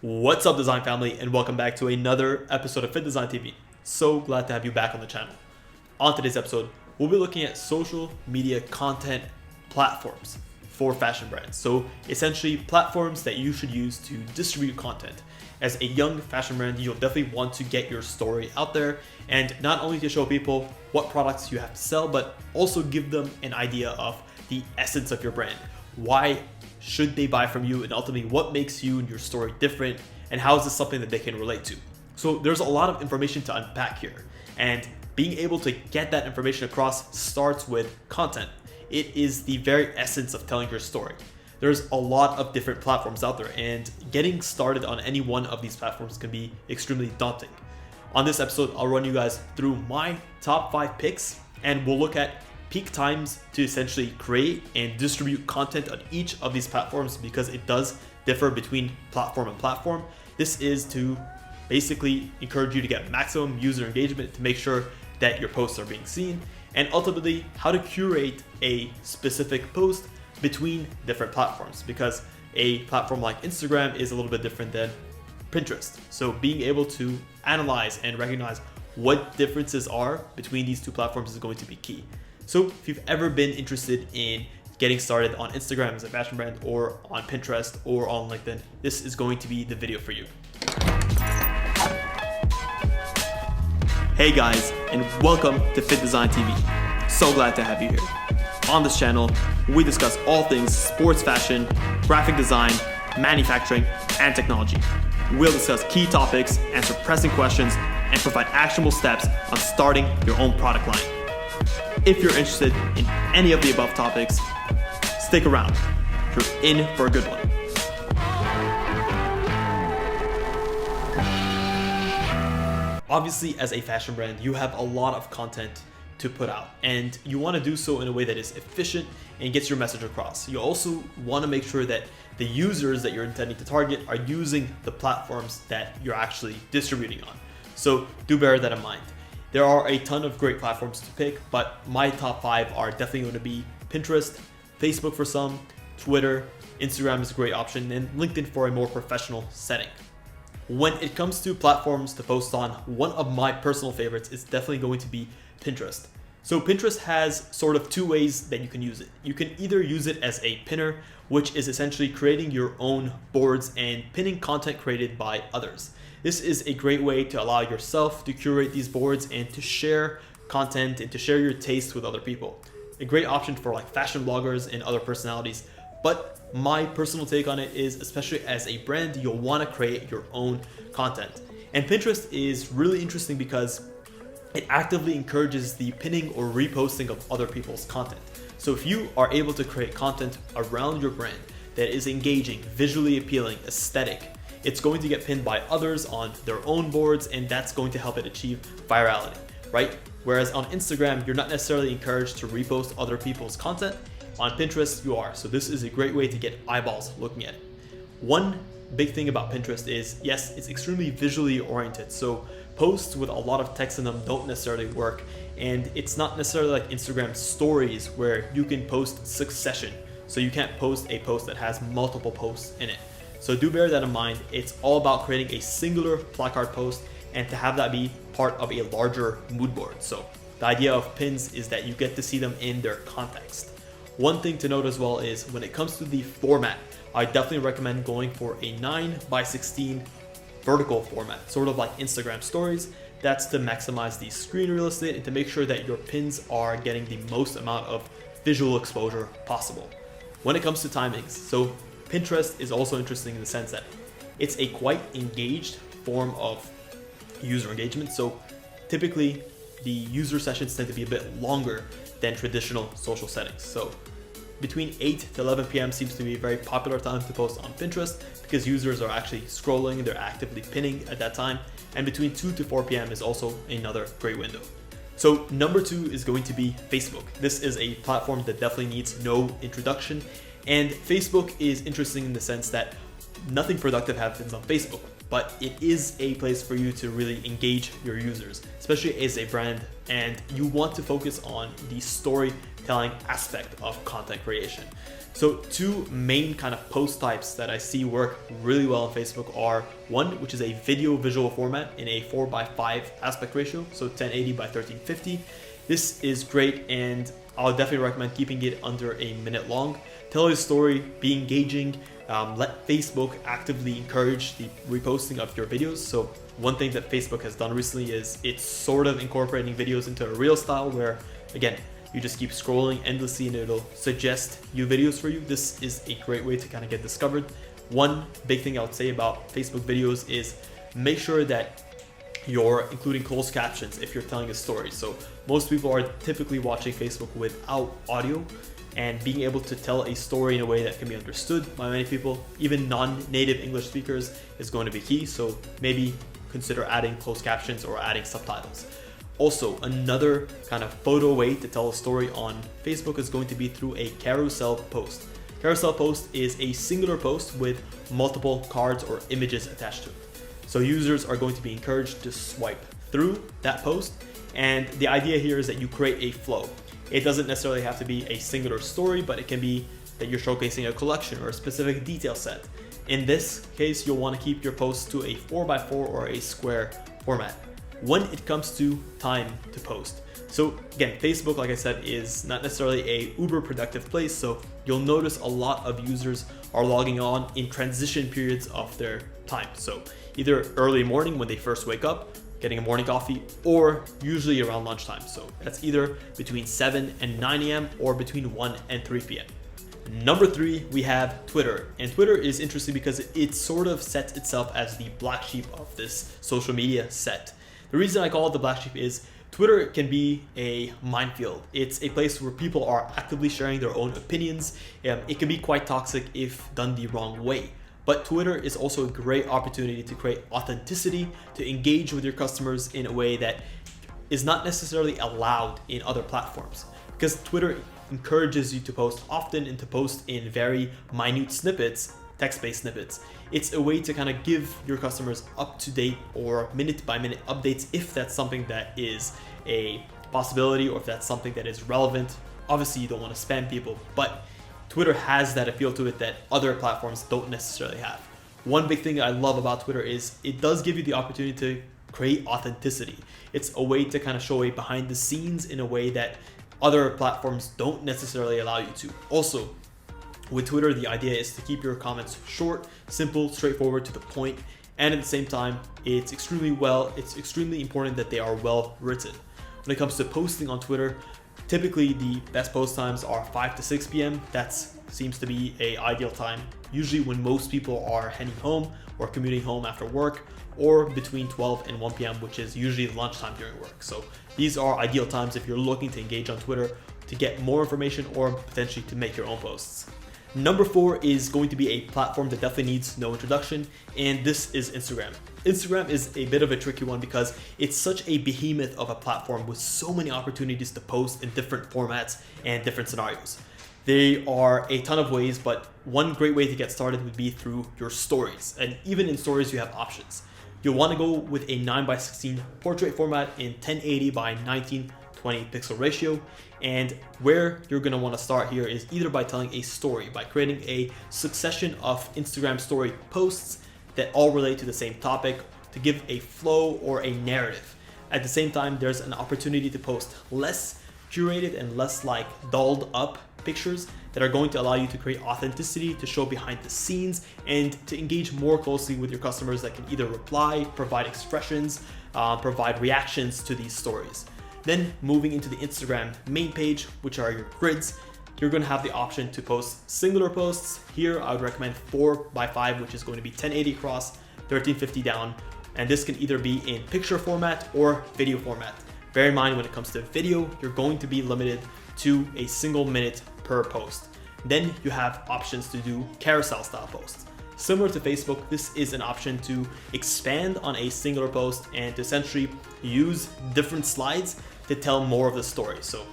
What's up, design family, and welcome back to another episode of Fittdesign TV. So glad to have you back on the channel. On today's episode, we'll be looking at social media content platforms for fashion brands. So essentially platforms that you should use to distribute content. As a young fashion brand, you'll definitely want to get your story out there, and not only to show people what products you have to sell, but also give them an idea of the essence of your brand. Why should they buy from you, and ultimately what makes you and your story different, and how is this something that they can relate to? So there's a lot of information to unpack here, and being able to get that information across starts with content. It is the very essence of telling your story. There's a lot of different platforms out there, and getting started on any one of these platforms can be extremely daunting. On this episode, I'll run you guys through my top 5 picks, and we'll look at peak times to essentially create and distribute content on each of these platforms, because it does differ between platform and platform. This is to basically encourage you to get maximum user engagement, to make sure that your posts are being seen, and ultimately how to curate a specific post between different platforms, because a platform like Instagram is a little bit different than Pinterest. So being able to analyze and recognize what differences are between these two platforms is going to be key. So if you've ever been interested in getting started on Instagram as a fashion brand, or on Pinterest, or on LinkedIn, this is going to be the video for you. Hey guys, and welcome to Fittdesign TV. So glad to have you here. On this channel, we discuss all things sports fashion, graphic design, manufacturing, and technology. We'll discuss key topics, answer pressing questions, and provide actionable steps on starting your own product line. If you're interested in any of the above topics, stick around. You're in for a good one. Obviously, as a fashion brand, you have a lot of content to put out, and you want to do so in a way that is efficient and gets your message across. You also want to make sure that the users that you're intending to target are using the platforms that you're actually distributing on. So do bear that in mind. There are a ton of great platforms to pick, but my top 5 are definitely going to be Pinterest, Facebook for some, Twitter, Instagram is a great option, and LinkedIn for a more professional setting. When it comes to platforms to post on, one of my personal favorites is definitely going to be Pinterest. So Pinterest has sort of 2 ways that you can use it. You can either use it as a pinner, which is essentially creating your own boards and pinning content created by others. This is a great way to allow yourself to curate these boards and to share content and to share your taste with other people. A great option for like fashion bloggers and other personalities. But my personal take on it is, especially as a brand, you'll want to create your own content. And Pinterest is really interesting because it actively encourages the pinning or reposting of other people's content. So if you are able to create content around your brand that is engaging, visually appealing, aesthetic, it's going to get pinned by others on their own boards, and that's going to help it achieve virality, right? Whereas on Instagram, you're not necessarily encouraged to repost other people's content. On Pinterest, you are. So this is a great way to get eyeballs looking at it. One big thing about Pinterest is, yes, it's extremely visually oriented. So posts with a lot of text in them don't necessarily work. And it's not necessarily like Instagram stories where you can post succession. So you can't post a post that has multiple posts in it. So do bear that in mind. It's all about creating a singular placard post and to have that be part of a larger mood board. So the idea of pins is that you get to see them in their context. One thing to note as well is when it comes to the format, I definitely recommend going for a 9:16 vertical format, sort of like Instagram stories. That's to maximize the screen real estate and to make sure that your pins are getting the most amount of visual exposure possible. When it comes to timings, so Pinterest is also interesting in the sense that it's a quite engaged form of user engagement. So typically the user sessions tend to be a bit longer than traditional social settings. So between 8 to 11 p.m. seems to be a very popular time to post on Pinterest because users are actually scrolling, they're actively pinning at that time. And between 2 to 4 p.m. is also another great window. So number 2 is going to be Facebook. This is a platform that definitely needs no introduction. And Facebook is interesting in the sense that nothing productive happens on Facebook, but it is a place for you to really engage your users, especially as a brand, and you want to focus on the storytelling aspect of content creation. So two main kind of post types that I see work really well on Facebook are one, which is a video visual format in a 4:5 aspect ratio, so 1080 by 1350. This is great, and I'll definitely recommend keeping it under a minute long. Tell a story, be engaging, let Facebook actively encourage the reposting of your videos. So one thing that Facebook has done recently is it's sort of incorporating videos into a reel style where, again, you just keep scrolling endlessly and it'll suggest new videos for you. This is a great way to kind of get discovered. One big thing I would say about Facebook videos is make sure that you're including closed captions if you're telling a story. So most people are typically watching Facebook without audio, and being able to tell a story in a way that can be understood by many people, even non-native English speakers, is going to be key. So maybe consider adding closed captions or adding subtitles. Also, another kind of photo way to tell a story on Facebook is going to be through a carousel post. Carousel post is a singular post with multiple cards or images attached to it. So users are going to be encouraged to swipe through that post. And the idea here is that you create a flow. It doesn't necessarily have to be a singular story, but it can be that you're showcasing a collection or a specific detail set. In this case, you'll want to keep your posts to a 4:4 or a square format when it comes to time to post. So again, Facebook, like I said, is not necessarily a uber productive place. So you'll notice a lot of users are logging on in transition periods of their time. So either early morning when they first wake up, getting a morning coffee, or usually around lunchtime. So that's either between 7 and 9 a.m. or between 1 and 3 p.m. Number 3, we have Twitter. And Twitter is interesting because it sort of sets itself as the black sheep of this social media set. The reason I call it the black sheep is Twitter can be a minefield. It's a place where people are actively sharing their own opinions. It can be quite toxic if done the wrong way. But Twitter is also a great opportunity to create authenticity, to engage with your customers in a way that is not necessarily allowed in other platforms. Because Twitter encourages you to post often and to post in very minute snippets, text-based snippets. It's a way to kind of give your customers up-to-date or minute-by-minute updates if that's something that is a possibility or if that's something that is relevant. Obviously, you don't want to spam people, but Twitter has that appeal to it that other platforms don't necessarily have. One big thing I love about Twitter is it does give you the opportunity to create authenticity. It's a way to kind of show a behind the scenes in a way that other platforms don't necessarily allow you to. Also, with Twitter, the idea is to keep your comments short, simple, straightforward, to the point, and at the same time, it's extremely important that they are well written. When it comes to posting on Twitter, typically the best post times are 5 to 6 p.m. That seems to be an ideal time, usually when most people are heading home or commuting home after work, or between 12 and 1 p.m., which is usually lunchtime during work. So these are ideal times if you're looking to engage on Twitter to get more information or potentially to make your own posts. Number 4 is going to be a platform that definitely needs no introduction, and this is Instagram. Instagram is a bit of a tricky one because it's such a behemoth of a platform with so many opportunities to post in different formats and different scenarios. There are a ton of ways, but one great way to get started would be through your stories. And even in stories, you have options. You'll want to go with a 9:16 portrait format in 1080 by 1920 pixel ratio. And where you're going to want to start here is either by telling a story, by creating a succession of Instagram story posts that all relate to the same topic to give a flow or a narrative. At the same time, there's an opportunity to post less curated and less like dolled up pictures that are going to allow you to create authenticity, to show behind the scenes, and to engage more closely with your customers that can either reply, provide expressions, provide reactions to these stories. Then moving into the Instagram main page, which are your grids, you're going to have the option to post singular posts. Here, I would recommend 4:5, which is going to be 1080 across, 1350 down. And this can either be in picture format or video format. Bear in mind, when it comes to video, you're going to be limited to a single minute per post. Then you have options to do carousel style posts. Similar to Facebook, this is an option to expand on a singular post and to essentially use different slides to tell more of the story. So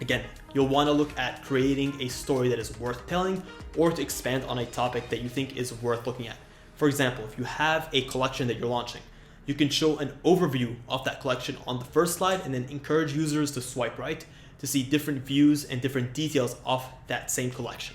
again, you'll want to look at creating a story that is worth telling or to expand on a topic that you think is worth looking at. For example, if you have a collection that you're launching, you can show an overview of that collection on the first slide and then encourage users to swipe right to see different views and different details of that same collection.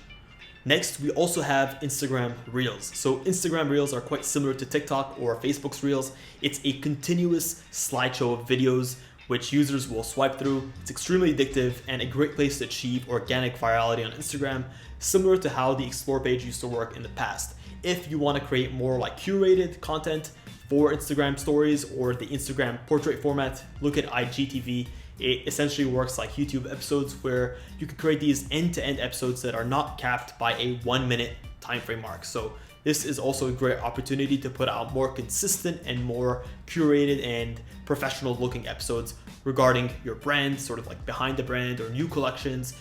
Next, we also have Instagram Reels. So Instagram Reels are quite similar to TikTok or Facebook's Reels. It's a continuous slideshow of videos which users will swipe through. It's extremely addictive and a great place to achieve organic virality on Instagram, similar to how the Explore page used to work in the past. If you want to create more like curated content for Instagram stories or the Instagram portrait format, look at IGTV. It essentially works like YouTube episodes where you can create these end-to-end episodes that are not capped by a 1 minute time frame mark. So this is also a great opportunity to put out more consistent and more curated and professional looking episodes regarding your brand, sort of like behind the brand or new collections,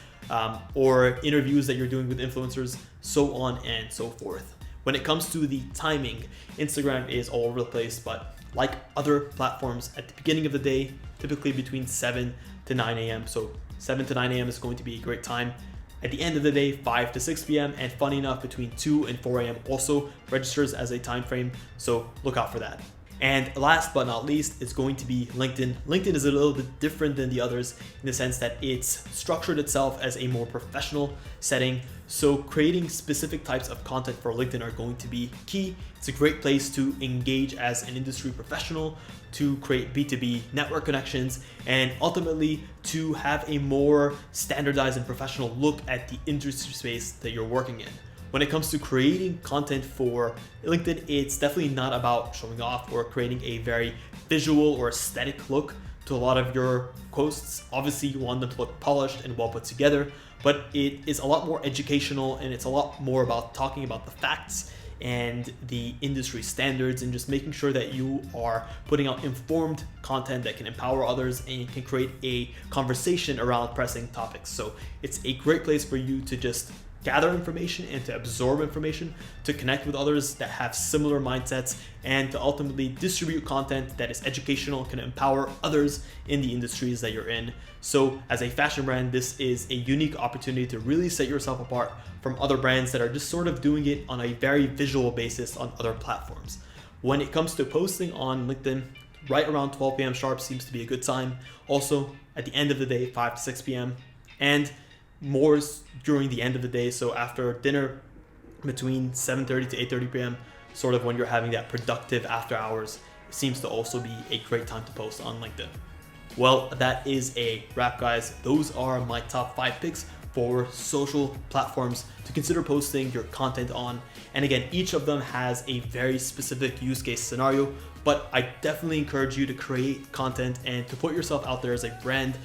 or interviews that you're doing with influencers, so on and so forth. When it comes to the timing, Instagram is all over the place, but like other platforms, at the beginning of the day, typically between 7 to 9 a.m. So 7 to 9 a.m. is going to be a great time. At the end of the day, 5 to 6 p.m. and funny enough, between 2 and 4 a.m. also registers as a time frame. So look out for that. And last but not least, it's going to be LinkedIn. LinkedIn is a little bit different than the others in the sense that it's structured itself as a more professional setting. So creating specific types of content for LinkedIn are going to be key. It's a great place to engage as an industry professional, to create B2B network connections, and ultimately to have a more standardized and professional look at the industry space that you're working in. When it comes to creating content for LinkedIn, it's definitely not about showing off or creating a very visual or aesthetic look to a lot of your posts. Obviously, you want them to look polished and well put together, but it is a lot more educational and it's a lot more about talking about the facts and the industry standards and just making sure that you are putting out informed content that can empower others and can create a conversation around pressing topics. So it's a great place for you to just gather information and to absorb information, to connect with others that have similar mindsets, and to ultimately distribute content that is educational, can empower others in the industries that you're in. So as a fashion brand, this is a unique opportunity to really set yourself apart from other brands that are just sort of doing it on a very visual basis on other platforms. When it comes to posting on LinkedIn, right around 12 p.m. sharp seems to be a good time. Also, at the end of the day, 5 to 6 p.m. and more during the end of the day, so after dinner between 7:30 to 8:30 p.m., sort of when you're having that productive after hours, it seems to also be a great time to post on LinkedIn. Well, that is a wrap, guys. Those are my top 5 picks for social platforms to consider posting your content on. And again, each of them has a very specific use case scenario, but I definitely encourage you to create content and to put yourself out there as a brand.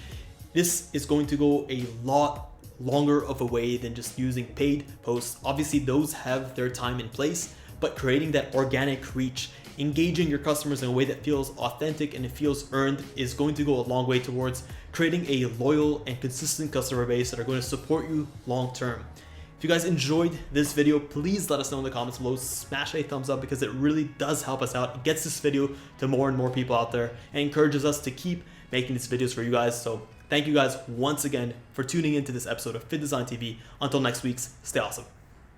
This is going to go a lot longer of a way than just using paid posts. Obviously, those have their time in place, but creating that organic reach, engaging your customers in a way that feels authentic and it feels earned is going to go a long way towards creating a loyal and consistent customer base that are going to support you long term. If you guys enjoyed this video, please let us know in the comments below. Smash a thumbs up because it really does help us out. It gets this video to more and more people out there and encourages us to keep making these videos for you guys. So thank you guys once again for tuning into this episode of Fittdesign TV. Until next week, stay awesome.